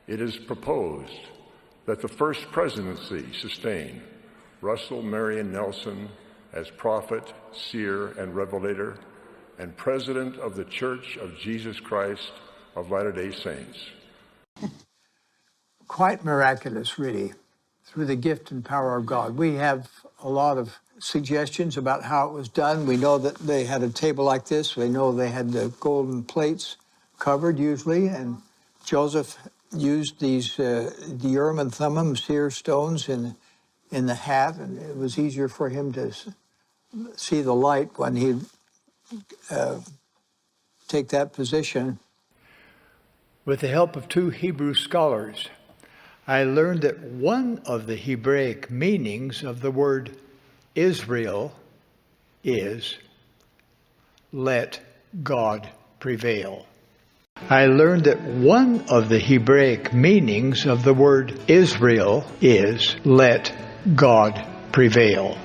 It is proposed that the first presidency sustain Russell Marion Nelson as prophet, seer, and revelator, and president of the Church of Jesus Christ of Latter-day Saints. Quite miraculous, really, through the gift and power of God. We have a lot of suggestions about how it was done. We know that they had a table like this. We know they had the golden plates covered usually, and Joseph used these the Urim and Thummim, seer stones, in the hat, and it was easier for him to see the light when he'd take that position. With the help of two Hebrew scholars, I learned that one of the Hebraic meanings of the word Israel is let God prevail. I learned that one of the Hebraic meanings of the word Israel is let God prevail.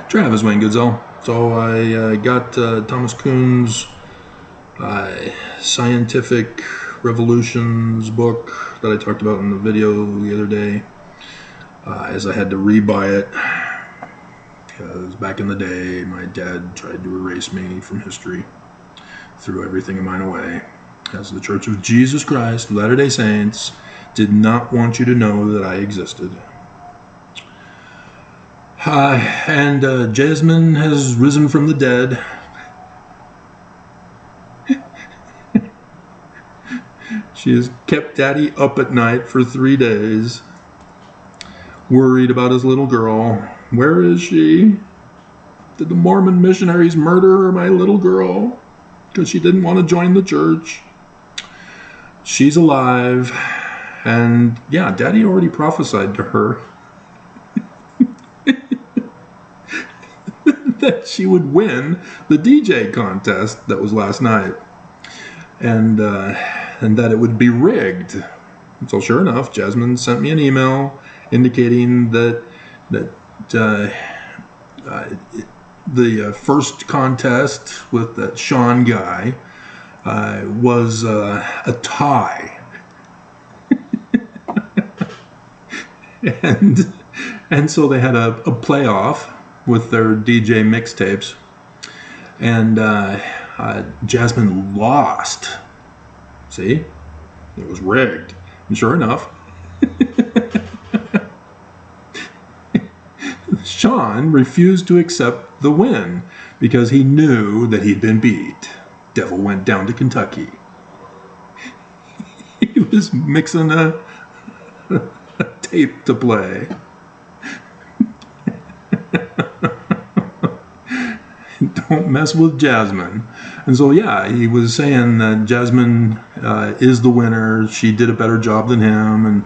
Travis Wayne Goodsell. So I got Thomas Kuhn's Scientific Revolutions book that I talked about in the video the other day, as I had to re-buy it because back in the day my dad tried to erase me from history, threw everything of mine away, as the Church of Jesus Christ of Latter-day Saints did not want you to know that I existed. And Jasmine has risen from the dead. She has kept Daddy up at night for 3 days, worried about his little girl. Where is she? Did the Mormon missionaries murder my little girl because she didn't want to join the church? She's alive, and yeah, Daddy already prophesied to her that she would win the DJ contest that was last night, and that it would be rigged. So sure enough, Jasmine sent me an email indicating that the first contest with that Sean guy was a tie, and so they had a playoff with their DJ mixtapes, and Jasmine lost. See, it was rigged, and sure enough, Sean refused to accept the win because he knew that he'd been beat. Devil went down to Kentucky. He was mixing a tape to play. Don't mess with Jasmine. And so yeah, he was saying that Jasmine is the winner. She did a better job than him,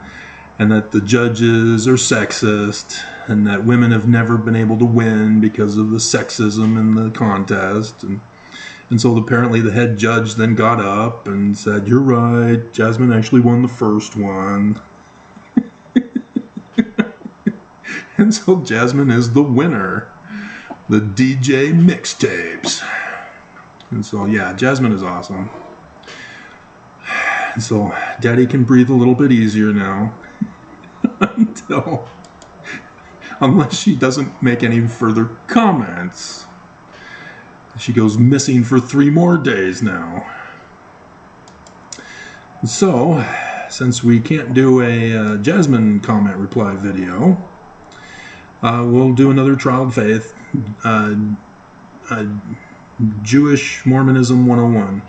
and that the judges are sexist, and that women have never been able to win because of the sexism in the contest. And so apparently the head judge then got up and said, "You're right, Jasmine actually won the first one." And so Jasmine is the winner. the DJ mixtapes. And so, yeah, Jasmine is awesome. And so, Daddy can breathe a little bit easier now. Unless she doesn't make any further comments. She goes missing for 3 more days now. So, since we can't do a Jasmine comment reply video, we'll do another Trial of Faith, Jewish Mormonism 101.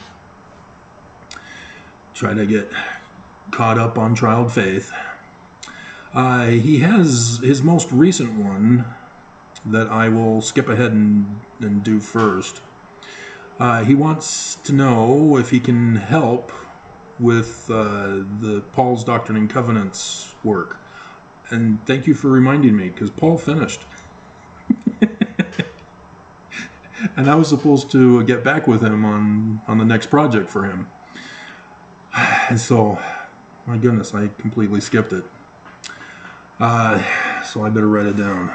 Try to get caught up on Trial of Faith. He has his most recent one that I will skip ahead and do first. He wants to know if he can help with the Paul's Doctrine and Covenants work. And thank you for reminding me, because Paul finished. And I was supposed to get back with him on the next project for him. And so, my goodness, I completely skipped it. So I better write it down.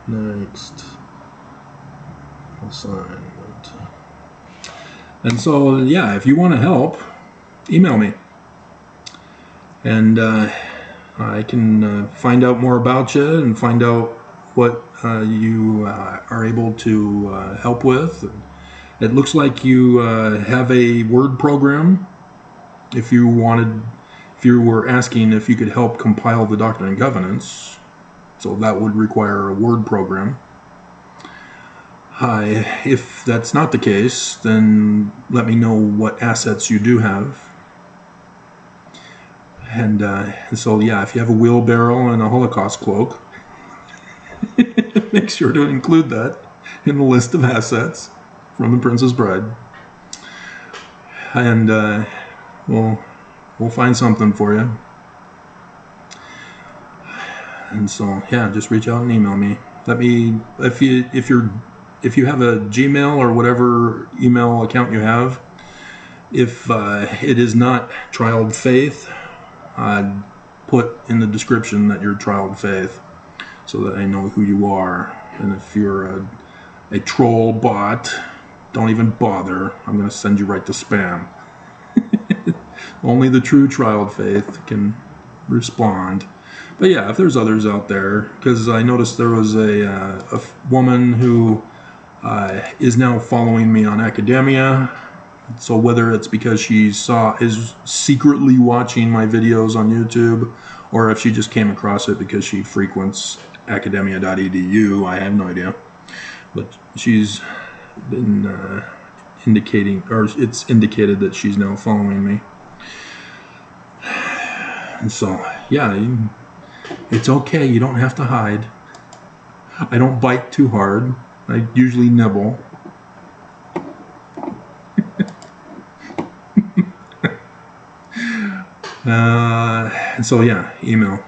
Next assignment. And so, yeah, if you want to help, email me. And I can find out more about you and find out what you are able to help with. It looks like you have a Word program. If you were asking if you could help compile the Doctrine and Covenants, so that would require a Word program. If that's not the case, then let me know what assets you do have. And so, yeah, if you have a wheelbarrow and a Holocaust cloak, make sure to include that in the list of assets from the Princess Bride. And we'll find something for you. And so, yeah, just reach out and email me. Let me, if you have a Gmail or whatever email account you have, if it is not Trial of Faith, I'd put in the description that you're Trial of Faith, so that I know who you are. And if you're a troll bot, don't even bother. I'm going to send you right to spam. Only the true Trial of Faith can respond. But yeah, if there's others out there, because I noticed there was a woman who is now following me on Academia. So whether it's because she is secretly watching my videos on YouTube, or if she just came across it because she frequents academia.edu, I have no idea. But she's been indicating, or it's indicated that she's now following me. And so, yeah, it's okay. You don't have to hide. I don't bite too hard. I usually nibble. And so, yeah, email.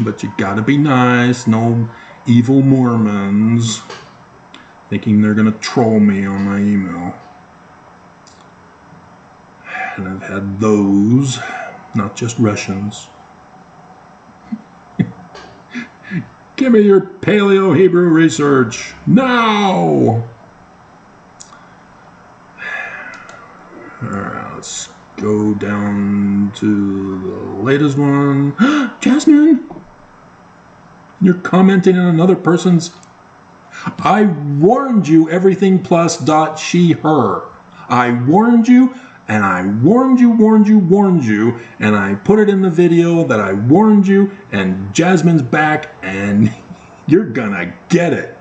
But you gotta be nice. No evil Mormons thinking they're gonna troll me on my email. And I've had those, not just Russians. Give me your Paleo-Hebrew research now! Alright, let's go down to the latest one. Jasmine! You're commenting on another person's... I warned you everything plus dot she, her. I warned you, and I warned you, and I put it in the video that I warned you, and Jasmine's back, and you're gonna get it.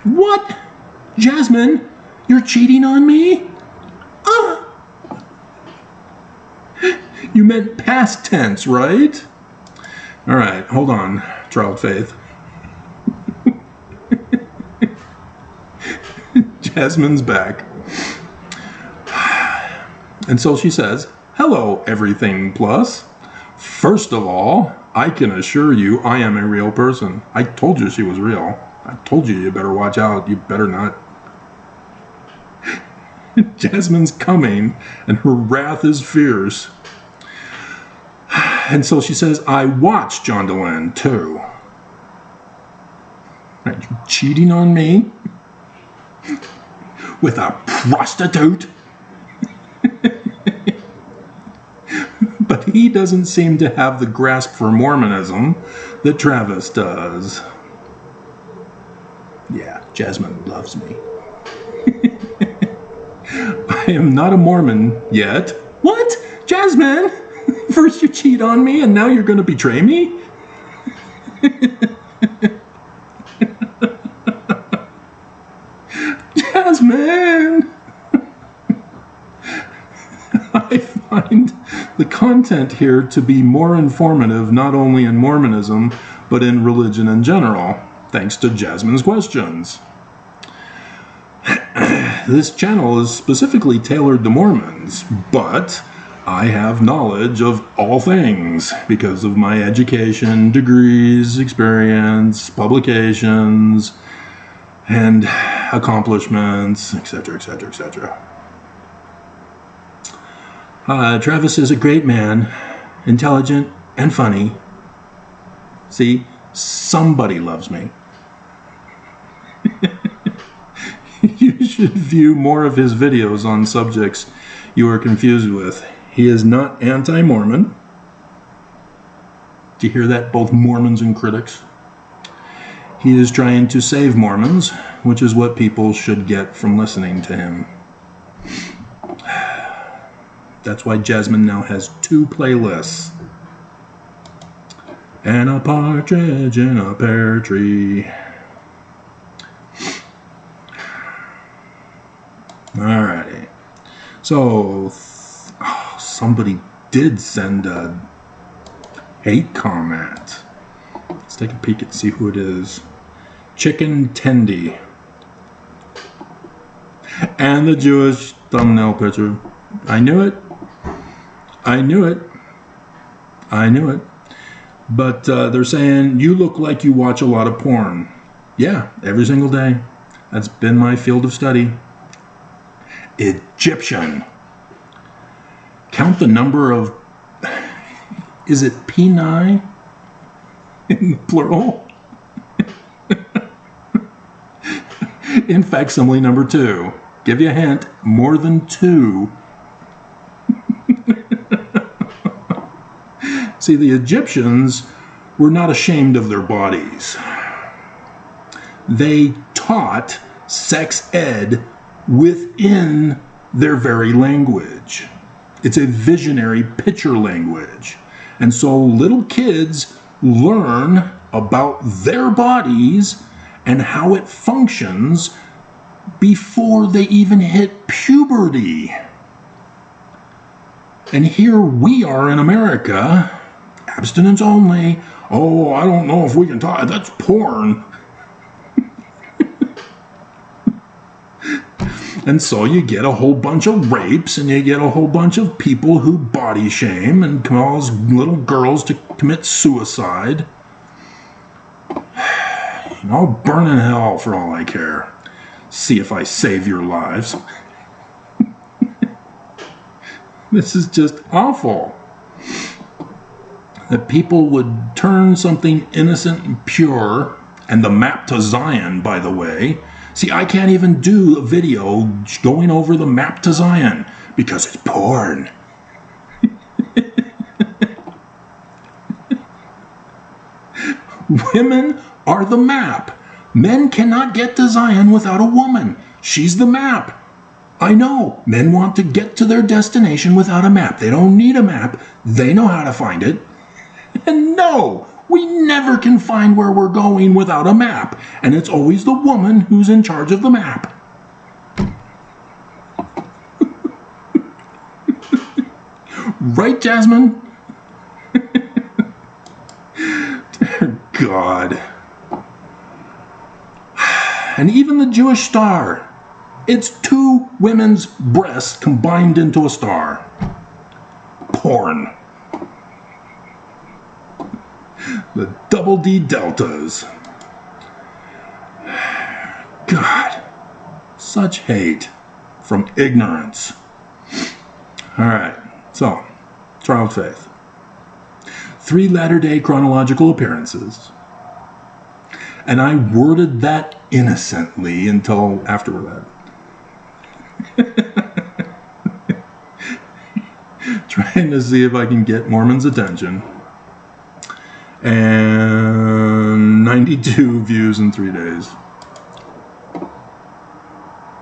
What? Jasmine, you're cheating on me? You meant past tense, right? All right, hold on, Trial of Faith. Jasmine's back. And so she says, hello, everything plus. First of all, I can assure you I am a real person. I told you she was real. I told you better watch out. You better not. Jasmine's coming, and her wrath is fierce. And so she says, I watched John DeLynn too. Are you cheating on me? With a prostitute? But he doesn't seem to have the grasp for Mormonism that Travis does. Yeah, Jasmine loves me. I am not a Mormon yet. What? Jasmine? First you cheat on me and now you're going to betray me? Jasmine! I find the content here to be more informative not only in Mormonism, but in religion in general, thanks to Jasmine's questions. This channel is specifically tailored to Mormons, but I have knowledge of all things because of my education, degrees, experience, publications, and accomplishments, etc., etc., etc. Travis is a great man, intelligent and funny. See, somebody loves me. You should view more of his videos on subjects you are confused with. He is not anti-Mormon. Do you hear that, both Mormons and critics? He is trying to save Mormons, which is what people should get from listening to him. That's why Jasmine now has 2 playlists. And a partridge in a pear tree. Alrighty. So, somebody did send a hate comment. Let's take a peek and see who it is. Chicken Tendy. And the Jewish thumbnail picture. I knew it. I knew it. I knew it. But they're saying, you look like you watch a lot of porn. Yeah, every single day. That's been my field of study. Egyptian. Count the number of, is it peni in plural? In facsimile number 2. Give you a hint, more than 2. See, the Egyptians were not ashamed of their bodies. They taught sex ed within their very language. It's a visionary picture language. And so little kids learn about their bodies and how it functions before they even hit puberty. And here we are in America, abstinence only. Oh, I don't know if we can talk. That's porn. And so you get a whole bunch of rapes, and you get a whole bunch of people who body shame and cause little girls to commit suicide. And I'll burn in hell for all I care. See if I save your lives. This is just awful. That people would turn something innocent and pure, and the map to Zion, by the way. See, I can't even do a video going over the map to Zion because it's porn. Women are the map. Men cannot get to Zion without a woman. She's the map. I know. Men want to get to their destination without a map. They don't need a map. They know how to find it. And no, we never can find where we're going without a map. And it's always the woman who's in charge of the map. Right, Jasmine? Dear God. And even the Jewish star. It's 2 women's breasts combined into a star. Porn. double D deltas. God, such hate from ignorance. All right, so, trial of faith. 3 Latter-day chronological appearances. And I worded that innocently until after that. Trying to see if I can get Mormon's attention. And 92 views in 3 days.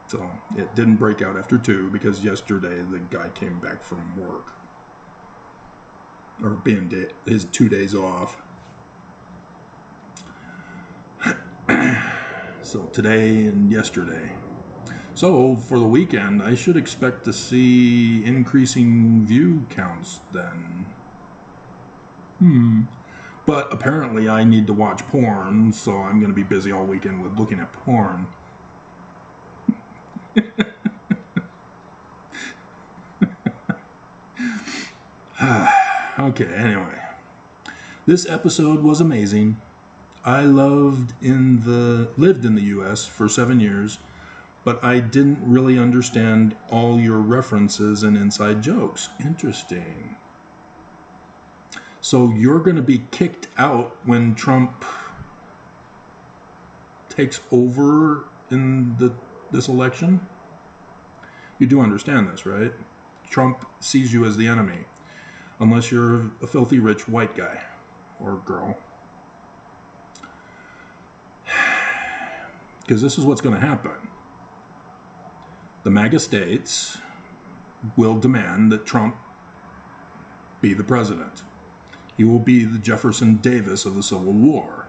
So it didn't break out after 2 because yesterday the guy came back from work. Or being his 2 days off. So today and yesterday. So for the weekend, I should expect to see increasing view counts then. But apparently I need to watch porn, so I'm going to be busy all weekend with looking at porn. Okay, anyway. This episode was amazing. I lived in the US for 7 years, but I didn't really understand all your references and inside jokes. Interesting. So you're going to be kicked out when Trump takes over in this election? You do understand this, right? Trump sees you as the enemy, unless you're a filthy rich white guy or girl. Because this is what's going to happen. The MAGA states will demand that Trump be the president. He will be the Jefferson Davis of the Civil War.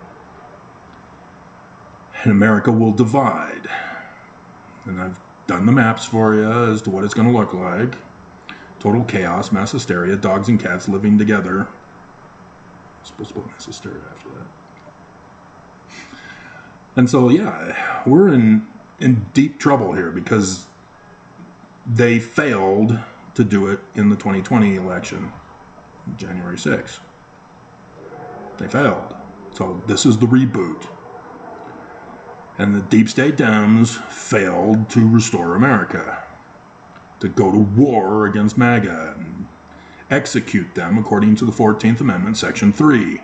And America will divide. And I've done the maps for you as to what it's going to look like. Total chaos, mass hysteria, dogs and cats living together. I'm supposed to put mass hysteria after that. And so, yeah, we're in deep trouble here because they failed to do it in the 2020 election, January 6th. They failed. So this is the reboot. And the deep state Dems failed to restore America, to go to war against MAGA and execute them according to the 14th Amendment, Section 3.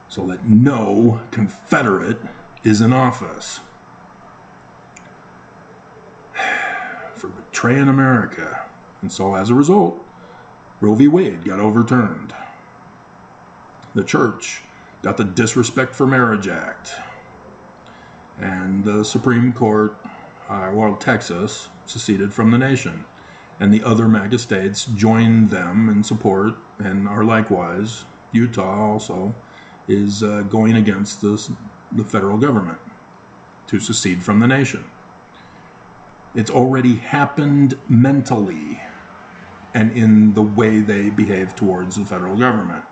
So that no Confederate is in office for betraying America. And so as a result, Roe v. Wade got overturned. The church got the Disrespect for Marriage Act. And the Supreme Court, Texas, seceded from the nation. And the other MAGA states joined them in support and are likewise. Utah also is going against the federal government to secede from the nation. It's already happened mentally and in the way they behave towards the federal government.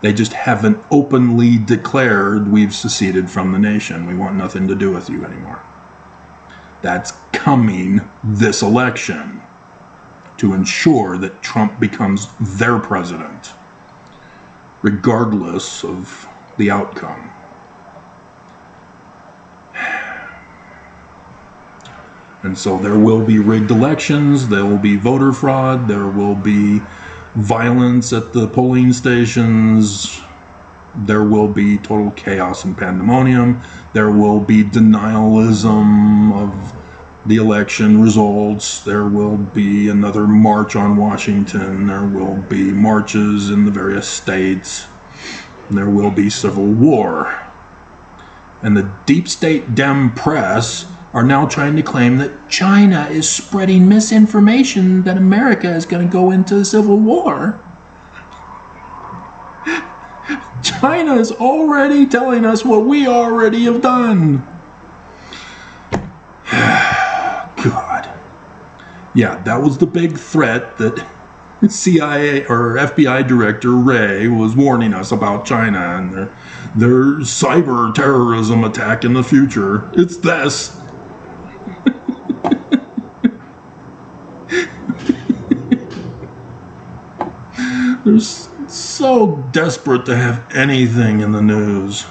They just haven't openly declared we've seceded from the nation. We want nothing to do with you anymore. That's coming this election to ensure that Trump becomes their president, regardless of the outcome. And so there will be rigged elections, there will be voter fraud, there will be violence at the polling stations, there will be total chaos and pandemonium, there will be denialism of the election results, there will be another march on Washington, there will be marches in the various states, there will be civil war. And the deep state Dem press are now trying to claim that China is spreading misinformation that America is going to go into civil war. China is already telling us what we already have done. God. Yeah, that was the big threat that CIA or FBI Director Wray was warning us about China and their cyber terrorism attack in the future. It's this. There's so desperate to have anything in the news.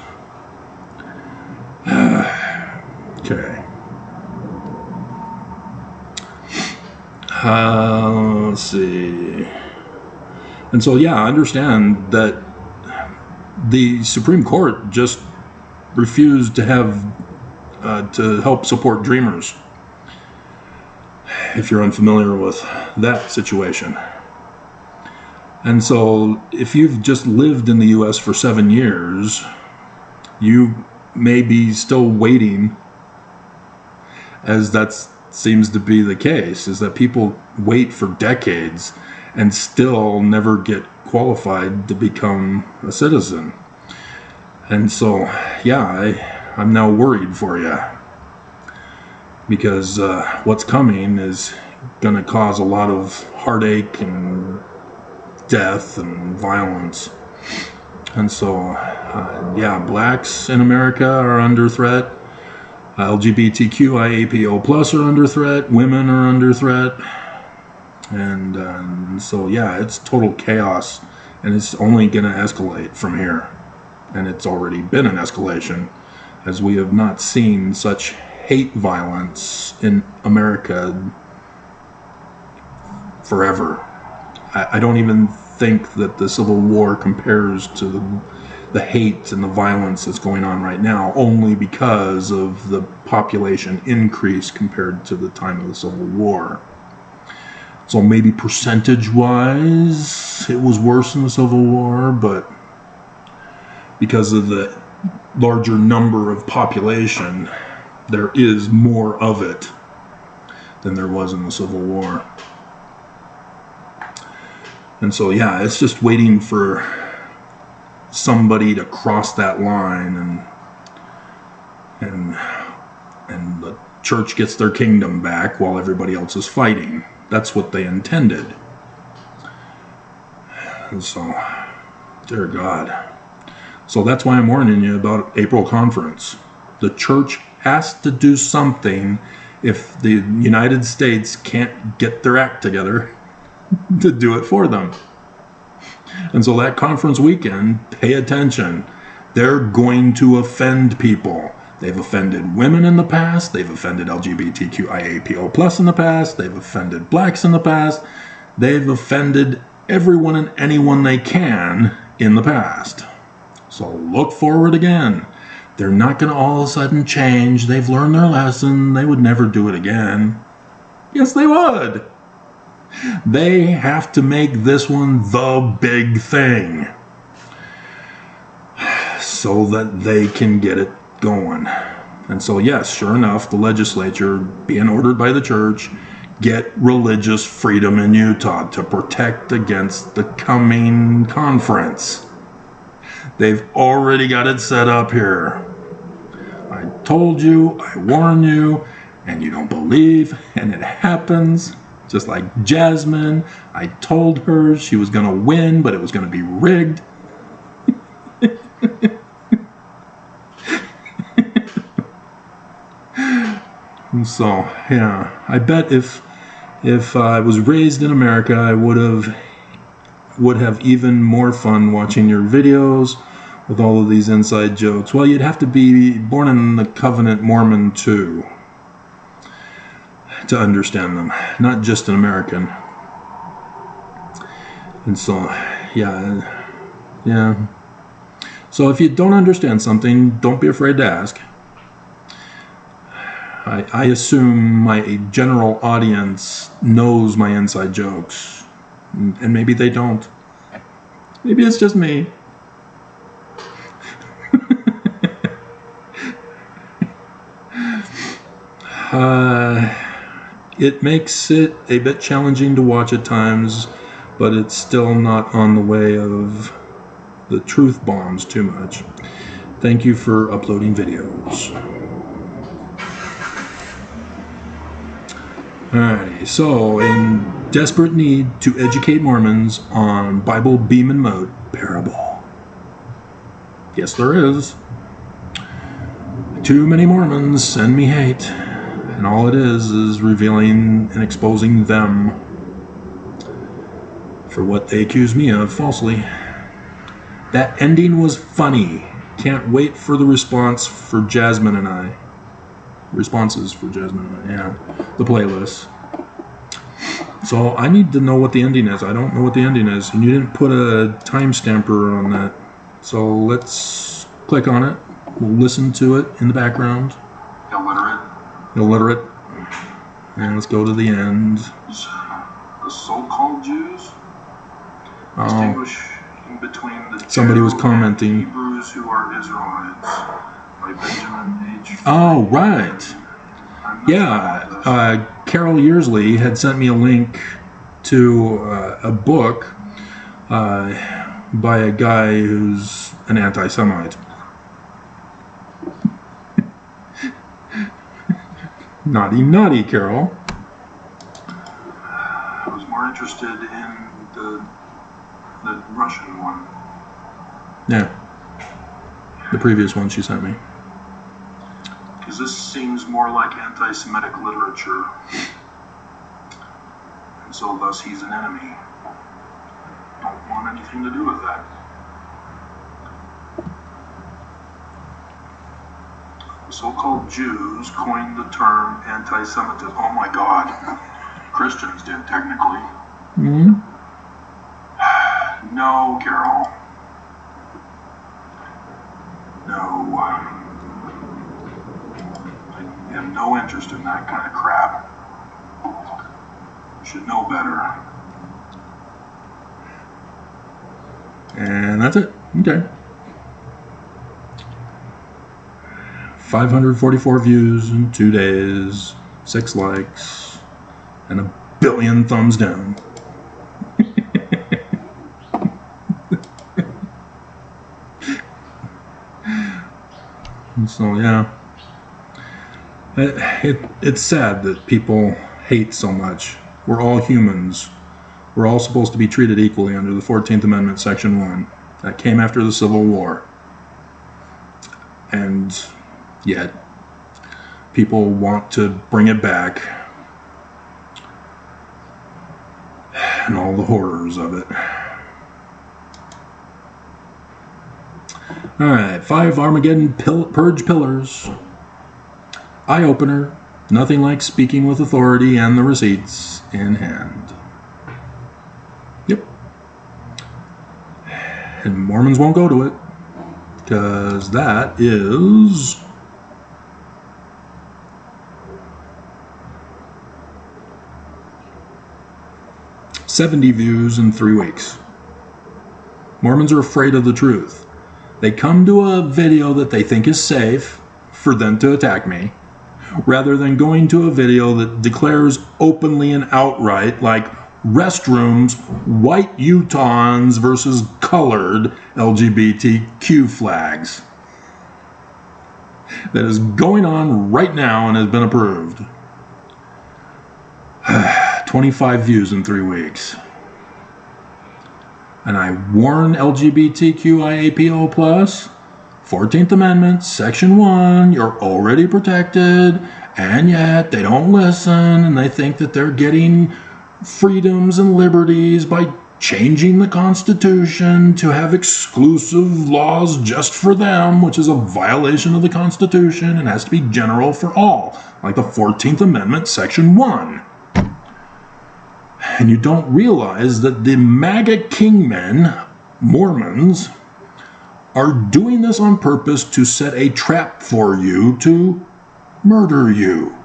Okay. Let's see. And so, yeah, I understand that the Supreme Court just refused to help support Dreamers, if you're unfamiliar with that situation. And so if you've just lived in the U.S. for 7 years, you may be still waiting, as that seems to be the case, is that people wait for decades and still never get qualified to become a citizen. And so, yeah, I'm now worried for you, because what's coming is going to cause a lot of heartache and death and violence. And so, yeah, blacks in America are under threat. LGBTQIAPO plus are under threat. Women are under threat. And so, yeah, it's total chaos, and it's only going to escalate from here. And it's already been an escalation, as we have not seen such hate violence in America forever. I don't even think that the Civil War compares to the hate and the violence that's going on right now, only because of the population increase compared to the time of the Civil War. So maybe percentage-wise, it was worse in the Civil War, but because of the larger number of population, there is more of it than there was in the Civil War. And so, yeah, it's just waiting for somebody to cross that line, and the church gets their kingdom back while everybody else is fighting. That's what they intended. And so, dear God. So that's why I'm warning you about April conference. The church has to do something if the United States can't get their act together to do it for them. And so that conference weekend, pay attention. They're going to offend people. They've offended women in the past. They've offended LGBTQIAPO plus in the past. They've offended blacks in the past. They've offended everyone and anyone they can in the past. So look forward again. They're not going to all of a sudden change. They've learned their lesson. They would never do it again. Yes, they would. They have to make this one the big thing so that they can get it going. And so, yes, sure enough, the legislature, being ordered by the church, get religious freedom in Utah to protect against the coming conference. They've already got it set up here. I told you, I warned you, and you don't believe, and it happens. Just like Jasmine, I told her she was going to win, but it was going to be rigged. And so, yeah, I bet if I was raised in America, I would have even more fun watching your videos with all of these inside jokes. Well, you'd have to be born in the Covenant Mormon too to understand them, not just an American. And so, yeah. So if you don't understand something, don't be afraid to ask. I assume my general audience knows my inside jokes, and maybe they don't. Maybe it's just me. It makes it a bit challenging to watch at times, but it's still not on the way of the truth bombs too much. Thank you for uploading videos. Alrighty, so in desperate need to educate Mormons on Bible beam and mote parable. Yes, there is. Too many Mormons send me hate, and all it is revealing and exposing them for what they accuse me of falsely. That ending was funny. Can't wait for the responses for Jasmine and I. Yeah. The playlist. So I need to know what the ending is. I don't know what the ending is. And you didn't put a timestamper on that. So let's click on it. We'll listen to it in the background. Illiterate. And let's go to the end. The so-called Jews distinguishing between the somebody was commenting. Hebrews who are Israelites by Benjamin H. Oh, right. Yeah. Carol Yearsley had sent me a link to a book by a guy who's an anti-Semite. Naughty, naughty, Carol. I was more interested in the Russian one. Yeah. The previous one she sent me. Because this seems more like anti-Semitic literature. And so thus he's an enemy. Don't want anything to do with that. The so-called Jews coined the term anti-Semitism. Oh my God. Christians did, technically. Mm-hmm. No, Carol. No. I have no interest in that kind of crap. Should know better. And that's it. Okay. 544 views in 2 days, 6 likes, and 1 billion thumbs down. So yeah, it's sad that people hate so much. We're all humans. We're all supposed to be treated equally under the 14th Amendment, Section 1. That came after the Civil War. And yet, people want to bring it back. And all the horrors of it. Alright, 5 Armageddon Purge Pillars. Eye-opener. Nothing like speaking with authority and the receipts in hand. Yep. And Mormons won't go to it. Because that is... $70 views in 3 weeks. Mormons are afraid of the truth. They come to a video that they think is safe for them to attack me, rather than going to a video that declares openly and outright, like restrooms, white Utahns versus colored LGBTQ flags. That is going on right now and has been approved. 25 views in 3 weeks. And I warn LGBTQIAPO+, 14th Amendment, Section 1, you're already protected, and yet they don't listen, and they think that they're getting freedoms and liberties by changing the Constitution to have exclusive laws just for them, which is a violation of the Constitution and has to be general for all, like the 14th Amendment, Section 1. And you don't realize that the MAGA kingmen, Mormons, are doing this on purpose to set a trap for you to murder you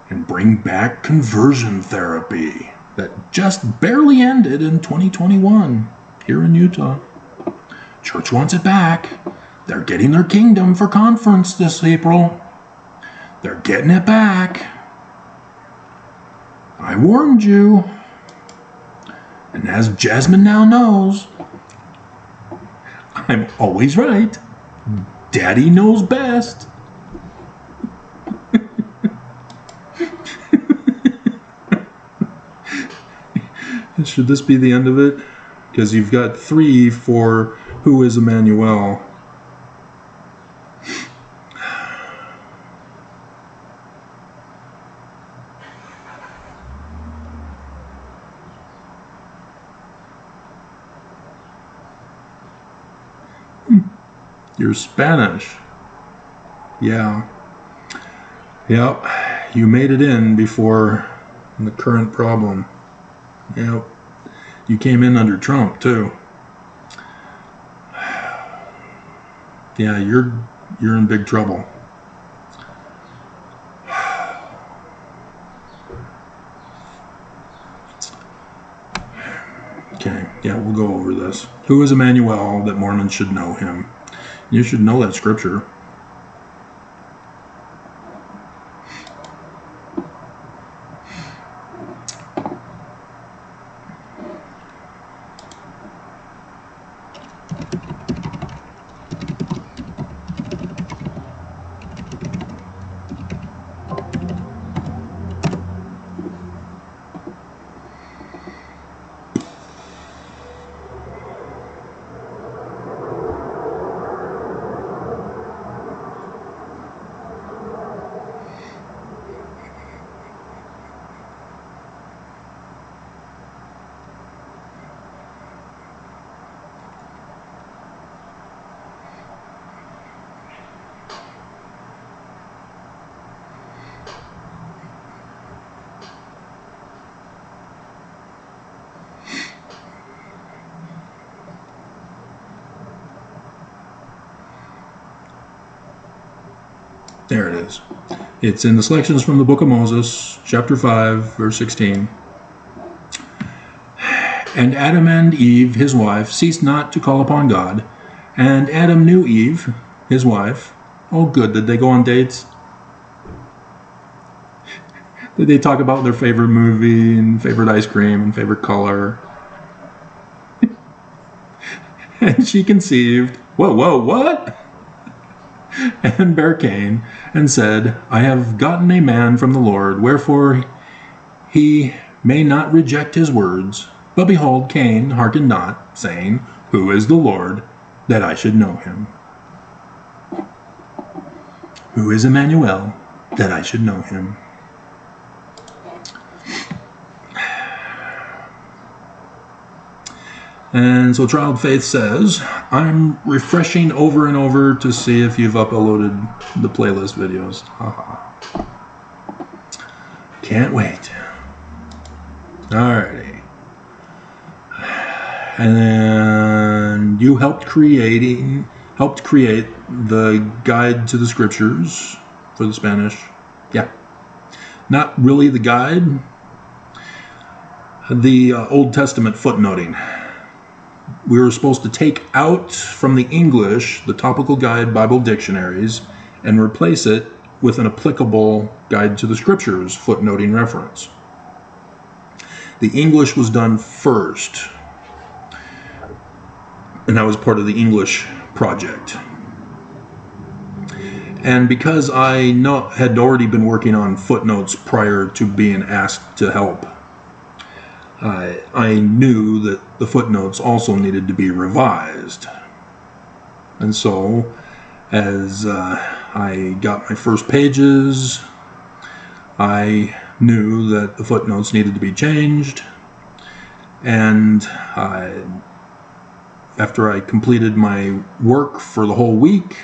and bring back conversion therapy that just barely ended in 2021 here in Utah. Church wants it back. They're getting their kingdom for conference this April. They're getting it back. I warned you. And as Jasmine now knows, I'm always right. Daddy knows best. Should this be the end of it? Because you've got 3 for who is Immanuel. You're Spanish. Yeah. Yep. You made it in before the current problem. Yep. You came in under Trump, too. Yeah, you're in big trouble. Okay, yeah, we'll go over this. Who is Immanuel that Mormons should know him? You should know that scripture. There it is. It's in the selections from the book of Moses, chapter 5, verse 16. And Adam and Eve, his wife, ceased not to call upon God. And Adam knew Eve, his wife. Oh, good. Did they go on dates? Did they talk about their favorite movie and favorite ice cream and favorite color? And she conceived. Whoa, what? And bare Cain, and said, I have gotten a man from the Lord, wherefore he may not reject his words. But behold, Cain hearkened not, saying, Who is the Lord, that I should know him? Who is Immanuel, that I should know him? And so Child Faith says, I'm refreshing over and over to see if you've uploaded the playlist videos. Haha. Can't wait. Alrighty. And then you helped create the guide to the scriptures for the Spanish. Yeah. Not really the guide. The Old Testament footnoting. We were supposed to take out from the English the topical guide Bible dictionaries and replace it with an applicable guide to the scriptures footnoting reference. The English was done first, and that was part of the English project. And because I had already been working on footnotes prior to being asked to help, I knew that the footnotes also needed to be revised. And so, as I got my first pages, I knew that the footnotes needed to be changed. And after I completed my work for the whole week,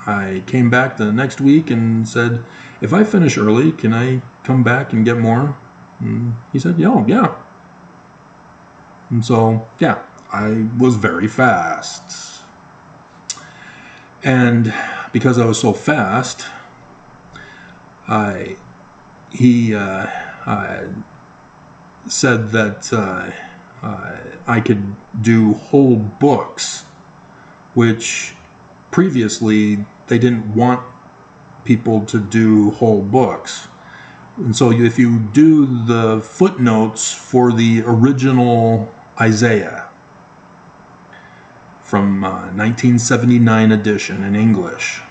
I came back the next week and said, if I finish early, can I come back and get more? And he said, yeah. And so, yeah, I was very fast. And because I was so fast, he said that I could do whole books, which previously they didn't want people to do whole books. And so if you do the footnotes for the original Isaiah from 1979 edition in English,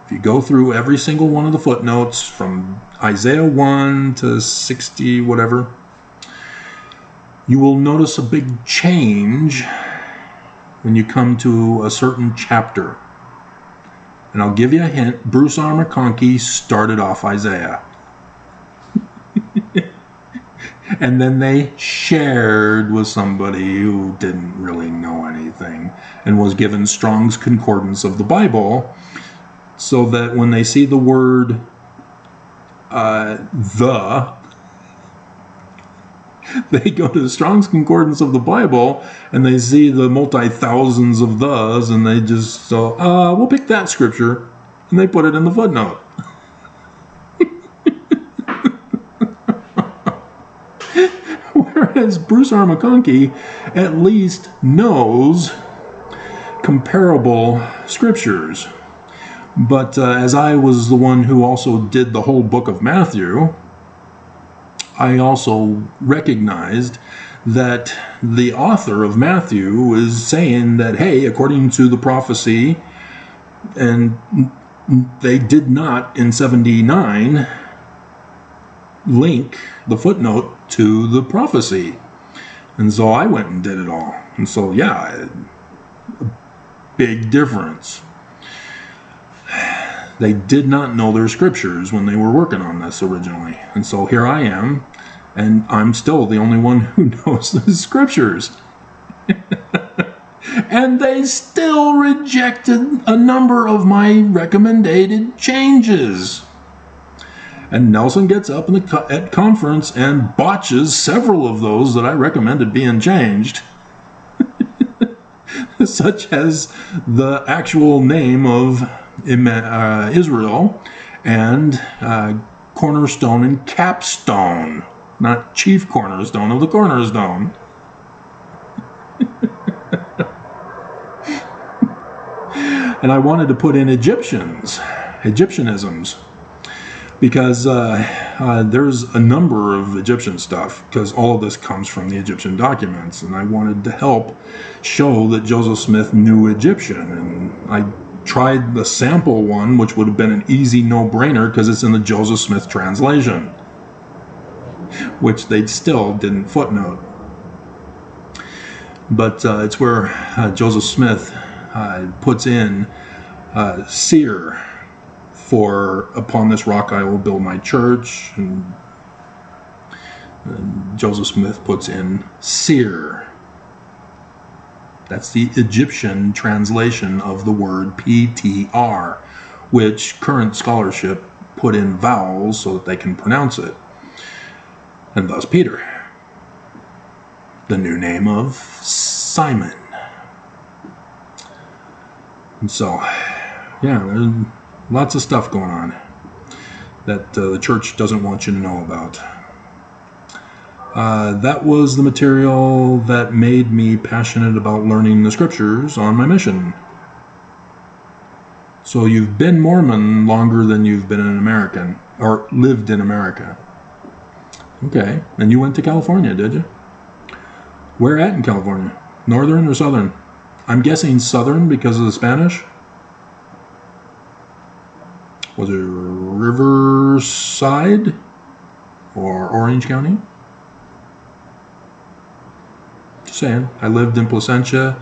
if you go through every single one of the footnotes from Isaiah 1 to 60 whatever, you will notice a big change when you come to a certain chapter. And I'll give you a hint, Bruce R. McConkie started off Isaiah. And then they shared with somebody who didn't really know anything and was given Strong's Concordance of the Bible, so that when they see the word the, they go to the Strong's Concordance of the Bible and they see the multi-thousands of thes, and they just so we'll pick that scripture, and they put it in the footnote. Whereas Bruce R. McConkie at least knows comparable scriptures. But as I was the one who also did the whole book of Matthew, I also recognized that the author of Matthew is saying that, hey, according to the prophecy, and they did not in 79 link the footnote to the prophecy. And so I went and did it all. And so, yeah, a big difference. They did not know their scriptures when they were working on this originally. And so here I am, and I'm still the only one who knows the scriptures. And they still rejected a number of my recommended changes. And Nelson gets up at conference and botches several of those that I recommended being changed. Such as the actual name of Israel and cornerstone and capstone, not chief cornerstone of the cornerstone. And I wanted to put in Egyptianisms, because there's a number of Egyptian stuff, because all of this comes from the Egyptian documents, and I wanted to help show that Joseph Smith knew Egyptian. And I tried the sample one, which would have been an easy no-brainer because it's in the Joseph Smith translation, which they still didn't footnote. But it's where Joseph Smith puts in seer for upon this rock I will build my church, and Joseph Smith puts in seer. That's the Egyptian translation of the word PTR, which current scholarship put in vowels so that they can pronounce it. And thus Peter, the new name of Simon. And so, yeah, there's lots of stuff going on that the church doesn't want you to know about. That was the material that made me passionate about learning the scriptures on my mission. So you've been Mormon longer than you've been an American, or lived in America. Okay, and you went to California, did you? Where at in California? Northern or southern? I'm guessing southern because of the Spanish. Was it Riverside or Orange County? Just saying. I lived in Placentia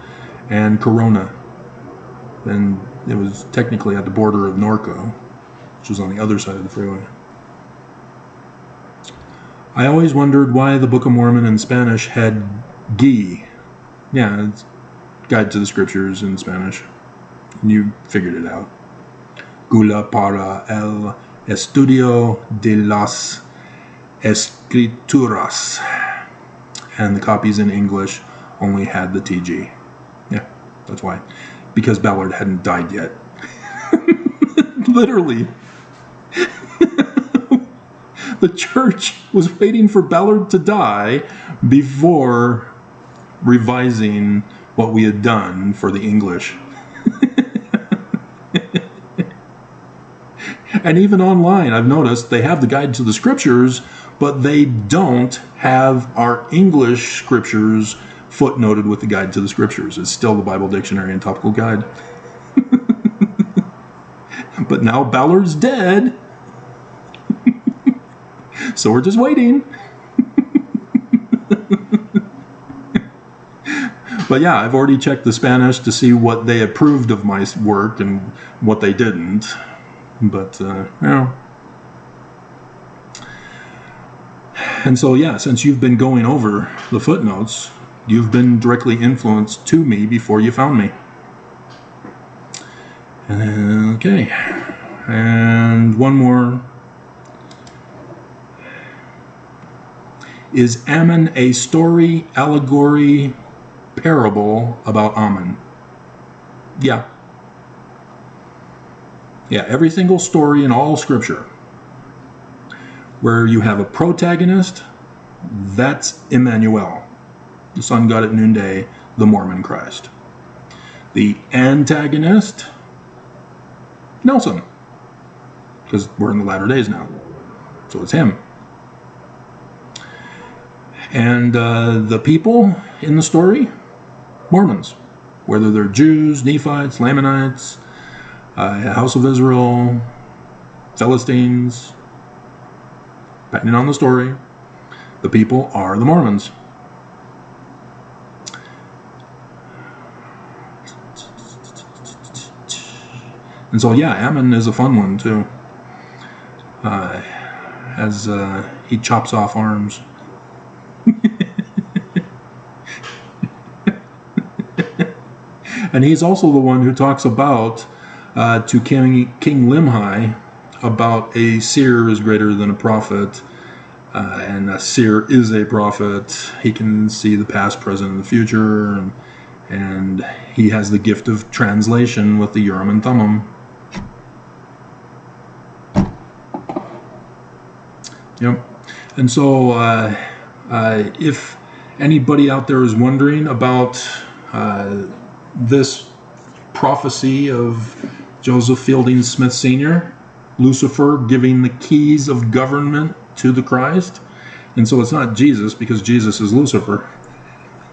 and Corona. And it was technically at the border of Norco, which was on the other side of the freeway. I always wondered why the Book of Mormon in Spanish had Guy. Yeah, it's Guide to the Scriptures in Spanish. And you figured it out. Gula para el estudio de las escrituras. And the copies in English only had the TG. Yeah, that's why. Because Ballard hadn't died yet. Literally. The church was waiting for Ballard to die before revising what we had done for the English. And even online, I've noticed they have the Guide to the Scriptures, but they don't have our English scriptures footnoted with the Guide to the Scriptures. It's still the Bible Dictionary and Topical Guide. But now Ballard's dead. So we're just waiting. But yeah, I've already checked the Spanish to see what they approved of my work and what they didn't. But, you know. And so, yeah, since you've been going over the footnotes, you've been directly influenced to me before you found me. Okay. And one more. Is Ammon a story, allegory, parable about Ammon? Yeah. Yeah, every single story in all Scripture where you have a protagonist, that's Immanuel, the sun god at noonday, the Mormon Christ. The antagonist, Nelson, because we're in the latter days now, so it's him. And the people in the story, Mormons, whether they're Jews, Nephites, Lamanites, House of Israel, Philistines, depending on the story, the people are the Mormons. And so, yeah, Ammon is a fun one, too. As he chops off arms. And he's also the one who talks about, to King Limhi, about a seer is greater than a prophet, and a seer is a prophet. He can see the past, present, and the future, and he has the gift of translation with the Urim and Thummim. Yep. And so, if anybody out there is wondering about this prophecy of Joseph Fielding Smith Sr., Lucifer giving the keys of government to the Christ, and so it's not Jesus, because Jesus is Lucifer,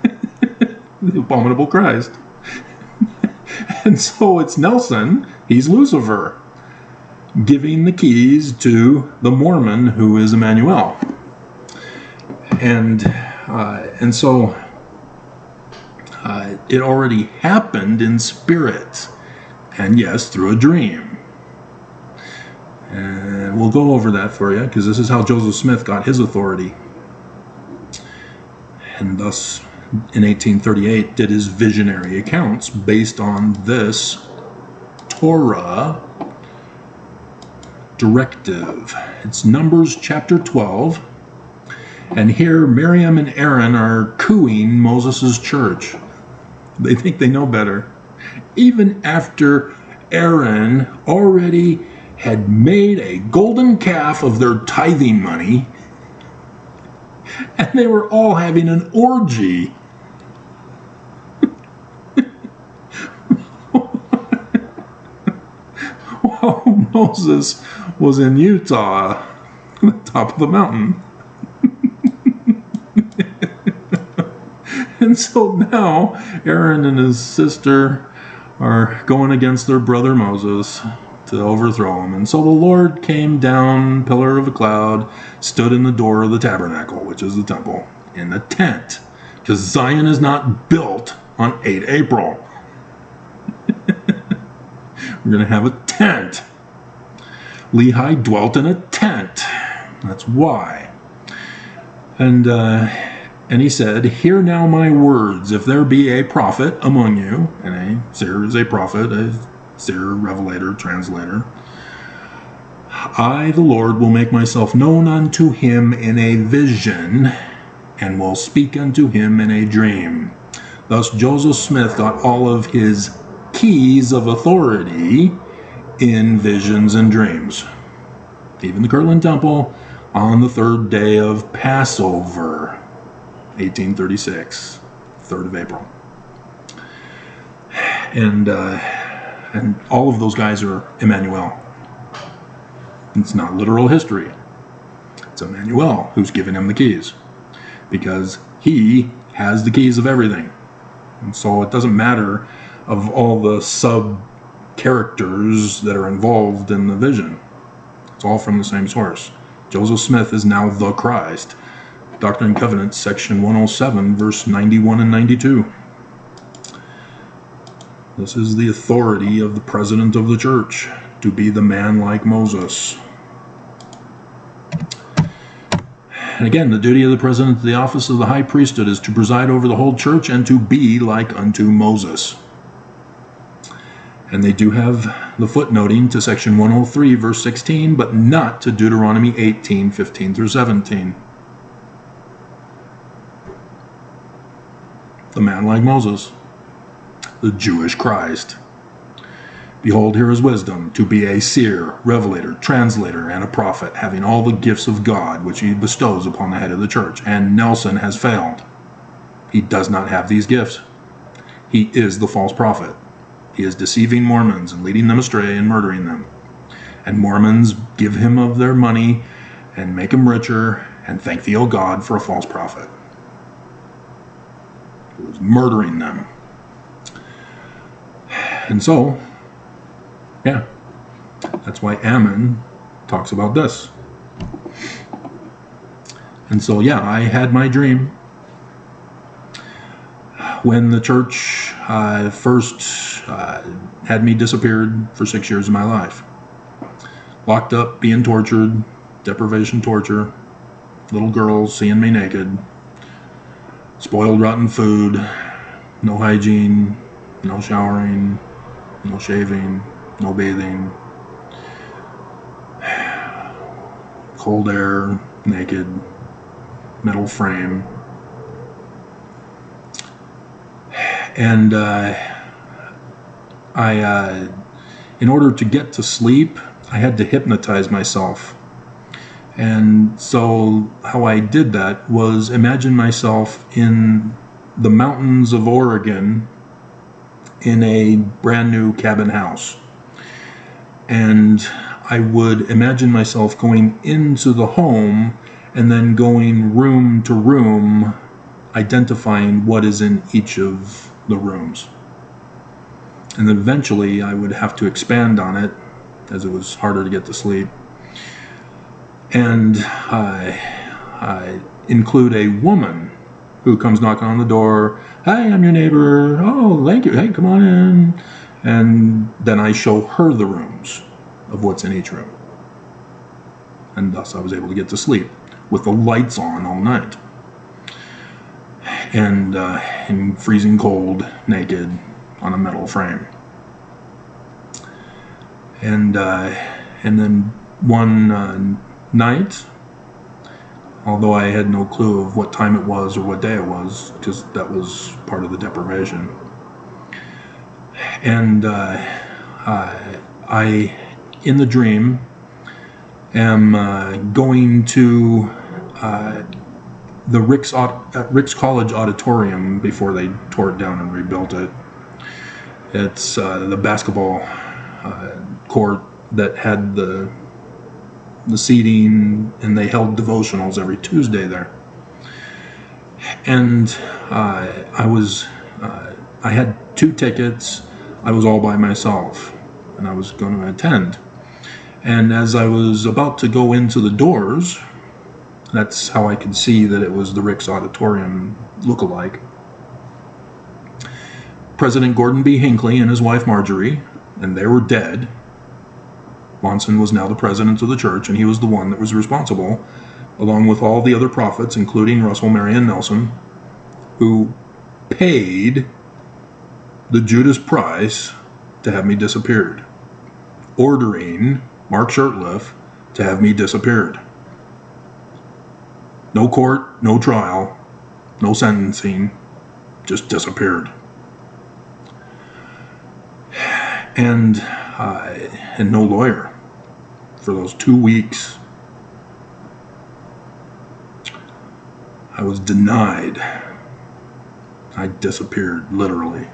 the abominable Christ. And so it's Nelson, he's Lucifer, giving the keys to the Mormon who is Immanuel. And so it already happened in spirit, and yes, through a dream. And we'll go over that for you, because this is how Joseph Smith got his authority. And thus, in 1838, did his visionary accounts based on this Torah directive. It's Numbers chapter 12. And here Miriam and Aaron are cooing Moses' church. They think they know better. Even after Aaron already had made a golden calf of their tithing money, and they were all having an orgy. While Moses was in Utah, at the top of the mountain. And so now Aaron and his sister are going against their brother Moses to overthrow him. And so the Lord came down, pillar of a cloud, stood in the door of the tabernacle, which is the temple, in the tent, because Zion is not built on 8 April. We're going to have a tent. Lehi dwelt in a tent. That's why. And he said, "Hear now my words. If there be a prophet among you," and a seer is a prophet, a seer, revelator, translator, "I, the Lord, will make myself known unto him in a vision, and will speak unto him in a dream." Thus Joseph Smith got all of his keys of authority in visions and dreams. Even the Kirtland Temple on the 3rd day of Passover, 1836, 3rd of April. And all of those guys are Immanuel. It's not literal history. It's Immanuel who's giving him the keys, because he has the keys of everything. And so it doesn't matter of all the sub-characters that are involved in the vision. It's all from the same source. Joseph Smith is now the Christ. Doctrine and Covenants, section 107, verse 91 and 92. This is the authority of the president of the church, to be the man like Moses. And again, the duty of the president of the office of the high priesthood is to preside over the whole church and to be like unto Moses. And they do have the footnoting to section 103, verse 16, but not to Deuteronomy 18, 15 through 17. The man like Moses, the Jewish Christ. Behold, here is wisdom, to be a seer, revelator, translator, and a prophet, having all the gifts of God which he bestows upon the head of the church. And Nelson has failed. He does not have these gifts. He is the false prophet. He is deceiving Mormons and leading them astray and murdering them. And Mormons give him of their money and make him richer and thank thee, O God, for a false prophet who is murdering them. And so, yeah, that's why Ammon talks about this. And so, yeah, I had my dream when the church first had me disappeared for 6 years of my life. Locked up, being tortured, deprivation torture, little girls seeing me naked, spoiled rotten food, no hygiene, no showering, no shaving, no bathing, cold air, naked, metal frame. And in order to get to sleep, I had to hypnotize myself. And so how I did that was imagine myself in the mountains of Oregon in a brand new cabin house. And I would imagine myself going into the home and then going room to room, identifying what is in each of the rooms. And then eventually I would have to expand on it as it was harder to get to sleep. And I include a woman who comes knocking on the door. Hi, I'm your neighbor. Oh, thank you. Hey, come on in. And then I show her the rooms of what's in each room. And thus I was able to get to sleep with the lights on all night. And in freezing cold, naked, on a metal frame. And then one night, although I had no clue of what time it was or what day it was, because that was part of the deprivation. And I, in the dream, am going to the Rick's College Auditorium before they tore it down and rebuilt it. It's the basketball court that had the seating, and they held devotionals every Tuesday there. And I had 2 tickets. I was all by myself, and I was going to attend. And as I was about to go into the doors, that's how I could see that it was the Rick's Auditorium look-alike. President Gordon B. Hinckley and his wife Marjorie, and they were dead. Monson was now the president of the church, and he was the one that was responsible, along with all the other prophets, including Russell, Marion, Nelson, who paid the Judas price to have me disappeared, ordering Mark Shurtleff to have me disappeared. No court, no trial, no sentencing, just disappeared. And no lawyer for those 2 weeks. I was denied. I disappeared, literally.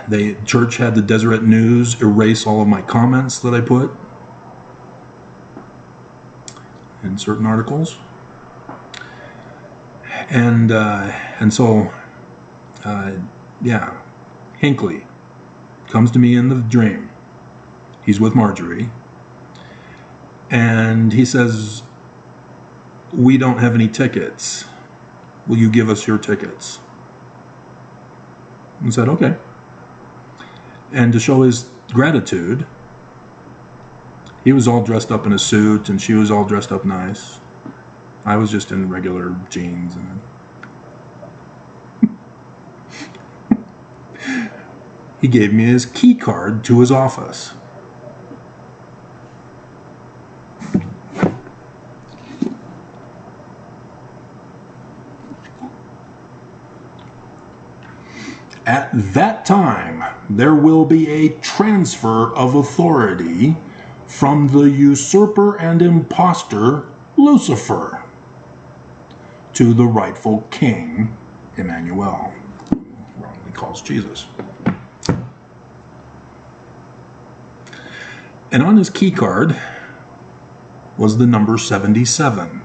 The church had the Deseret News erase all of my comments that I put in certain articles. And so, Hinckley comes to me in the dream. He's with Marjorie. And he says, we don't have any tickets. Will you give us your tickets? I said, okay. And to show his gratitude, he was all dressed up in a suit and she was all dressed up nice. I was just in regular jeans. And he gave me his key card to his office. At that time, there will be a transfer of authority from the usurper and impostor Lucifer to the rightful king, Immanuel, who wrongly calls Jesus. And on his key card was the number 77.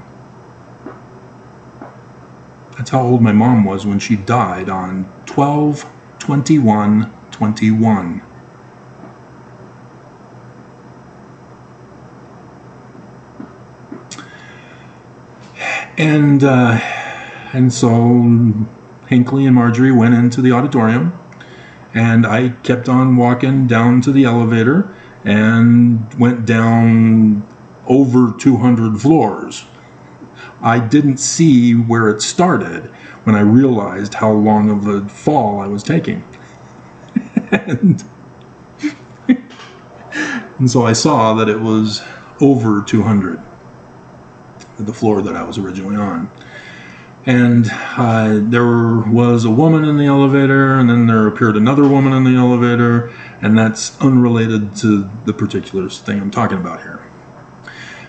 That's how old my mom was when she died on 12/21/21. And so Hinckley and Marjorie went into the auditorium, and I kept on walking down to the elevator and went down over 200 floors. I didn't see where it started when I realized how long of a fall I was taking. and so I saw that it was over 200, the floor that I was originally on. And there was a woman in the elevator, and then there appeared another woman in the elevator, and that's unrelated to the particular thing I'm talking about here.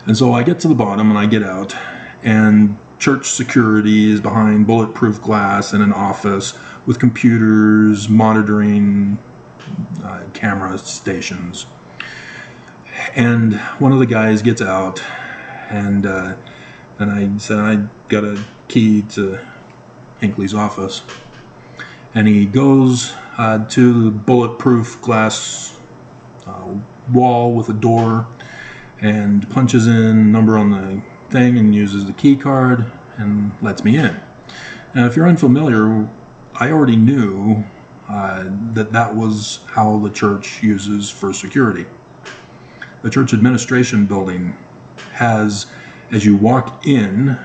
And so I get to the bottom and I get out, and church security is behind bulletproof glass in an office with computers monitoring camera stations. And one of the guys gets out, and I said, I got a key to Hinckley's office. And he goes to the bulletproof glass wall with a door and punches in a number on the thing and uses the key card and lets me in. Now, if you're unfamiliar, I already knew that was how the church uses for security. The church administration building has, as you walk in,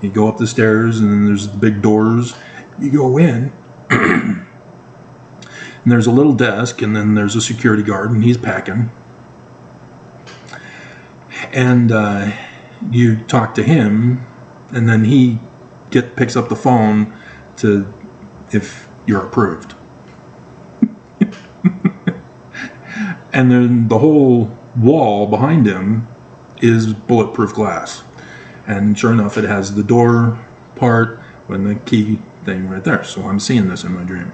you go up the stairs and then there's the big doors. You go in and there's a little desk, and then there's a security guard, and he's packing. And you talk to him, and then he picks up the phone to if you're approved. And then the whole wall behind him is bulletproof glass. And sure enough, it has the door part and the key thing right there. So I'm seeing this in my dream.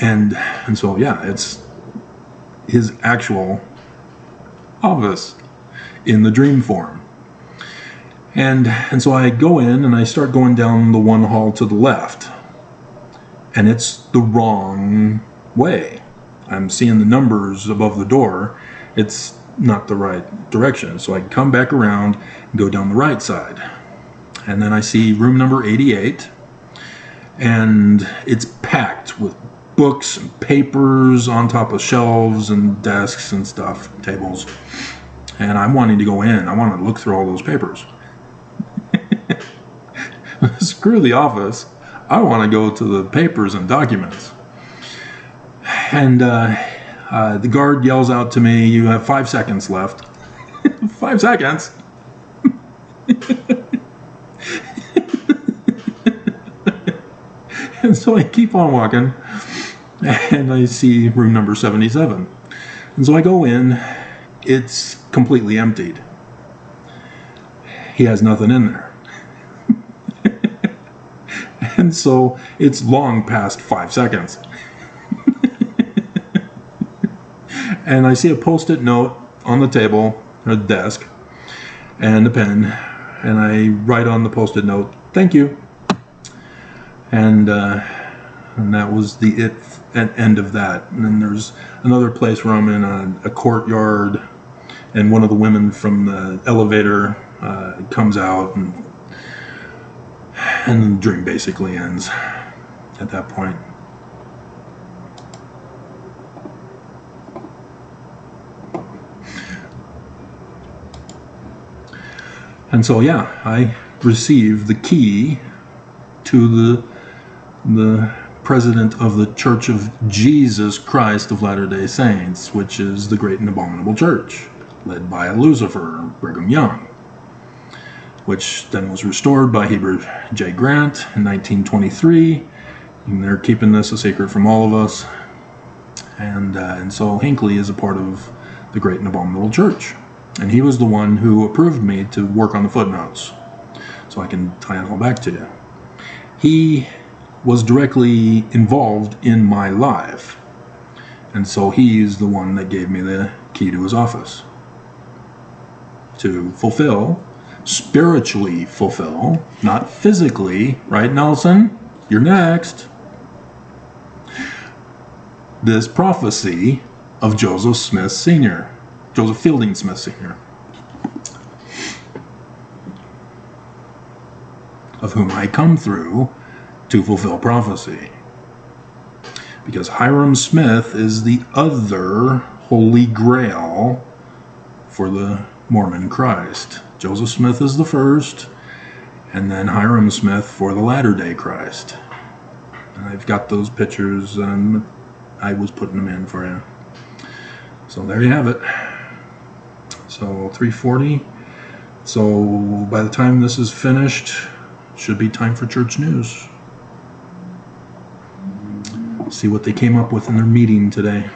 And so, yeah, it's his actual office in the dream form. And so I go in and I start going down the one hall to the left. And it's the wrong way. I'm seeing the numbers above the door. It's not the right direction. So I come back around and go down the right side. And then I see room number 88. And it's packed with books and papers on top of shelves and desks and stuff, tables. And I'm wanting to go in. I want to look through all those papers. Screw the office. I want to go to the papers and documents. And the guard yells out to me, "You have 5 seconds left." 5 seconds? And so I keep on walking, and I see room number 77. And so I go in. It's completely emptied. He has nothing in there. And so it's long past 5 seconds. And I see a post-it note on the table, or the desk, and a pen, and I write on the post-it note, "Thank you." And that was the end of that. And then there's another place where I'm in a courtyard, and one of the women from the elevator comes out, and the dream basically ends at that point. And so, yeah, I received the key to the president of the Church of Jesus Christ of Latter-day Saints, which is the Great and Abominable Church, led by Lucifer, Brigham Young, which then was restored by Heber J. Grant in 1923, and they're keeping this a secret from all of us. And so Hinckley is a part of the Great and Abominable Church, and he was the one who approved me to work on the footnotes, so I can tie it all back to you. He was directly involved in my life, and so he's the one that gave me the key to his office to fulfill, spiritually fulfill, not physically, right, Nelson? You're next. This prophecy of Joseph Smith Sr., Joseph Fielding Smith Sr., of whom I come through to fulfill prophecy. Because Hiram Smith is the other holy grail for the Mormon Christ. Joseph Smith is the first, and then Hiram Smith for the Latter-day Christ. And I've got those pictures, and I was putting them in for you. So there you have it. So 3:40. So by the time this is finished, should be time for church news. See what they came up with in their meeting today.